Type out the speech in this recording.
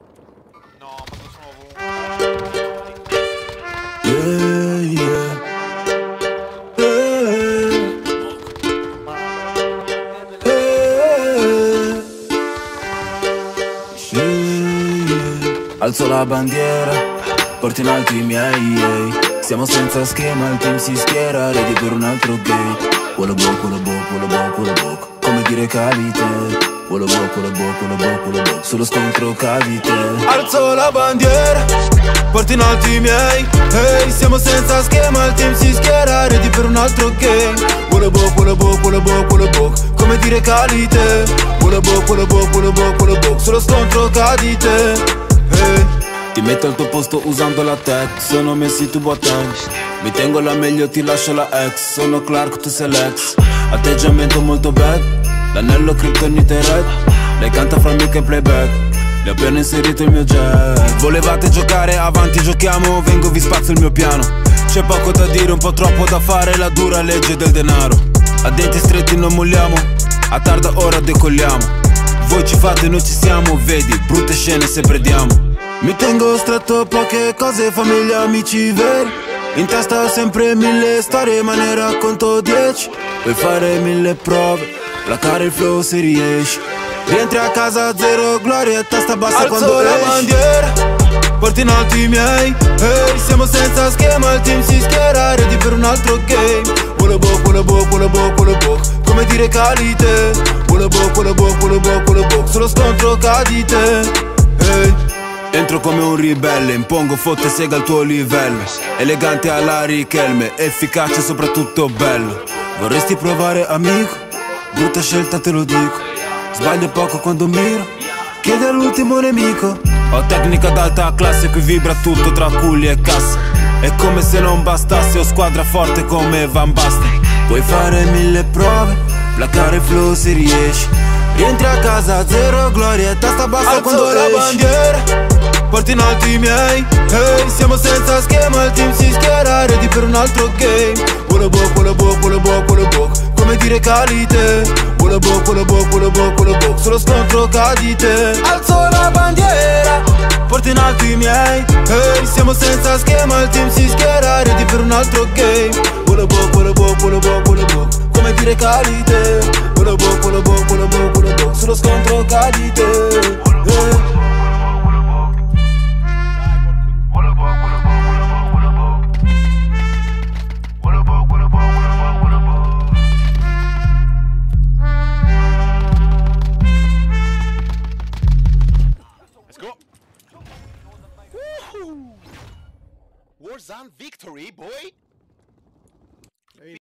No, ma sono ovunque. Yeah, yeah. Alzo la bandiera, porto in alto i miei, siamo senza schema, il team si schiera, ready per un altro gate. Quello boh, quello boh, quello boh, quello boh, come dire cavite. Quello boh, quello boh, quello boh, quello boh, sullo scontro cavite. Alzo la bandiera, porto in alto i miei, siamo senza schema, il team si schiera, ready per un altro game. Quello boh, quello boh, quello boh, quello boh, come dire calite. Quello boh, quello boh, quello boh, quello boh, sullo scontro cadite. Ti metto al tuo posto usando la tech, sono Messi tu Boateng. Mi tengo la meglio, ti lascio la ex, sono Clark, tu sei l'ex. Atteggiamento molto bad, l'anello kryptonite red. Lei canta fra mic e playback, le ho appena inserito il mio jet. Volevate giocare, avanti giochiamo, vengo vi spazio il mio piano. C'è poco da dire, un po' troppo da fare, la dura legge del denaro. A denti stretti non molliamo, a tarda ora decolliamo. Voi ci fate, noi ci siamo, vedi, brutte scene se perdiamo. Mi tengo stretto, poche cose, famiglia, amici veri. In testa sempre 1000 storie, ma ne racconto 10. Puoi fare 1000 prove, placare il flow se riesci. Rientri a casa zero gloria e testa bassa. Alzo quando la bandiera, porto in alto i miei, siamo senza schema, il team si schiera, ready per un altro game. Quello boh, quello boh, quello boh, quello boh, come dire calite. Quello boh, quello boh, quello boh, quello boh, sullo scontro cadite. Entro come un ribelle, impongo fotte sega al tuo livello. Elegante alla Richelme, efficace soprattutto bello. Vorresti provare amico? Brutta scelta te lo dico. Sbaglio poco quando miro, chiedi all'ultimo nemico. Ho tecnica d'alta classe, qui vibra tutto tra culli e cassa. È come se non bastasse, ho squadra forte come Van Basten. Puoi fare 1000 prove, placare il flow se riesci. Rientri a casa zero gloria e testa bassa. Alzo quando la bandiera, porto in alto i miei, siamo senza schema, il team si schiera, ready per un altro game. Quello boh, quello boh, quello boh, quello boh, come dire calite. Quello boh, quello boh, quello boh, quello boh, sullo scontro cadite. Alzo la bandiera, porto in alto i miei, siamo senza schema, il team si schiera, ready per un altro game. Quello boh, quello boh, quello boh, quello boh, come dire calite. Quello boh, quello boh, quello boh, quello boh, sullo scontro cadite. Let's go. Warzone victory, boy.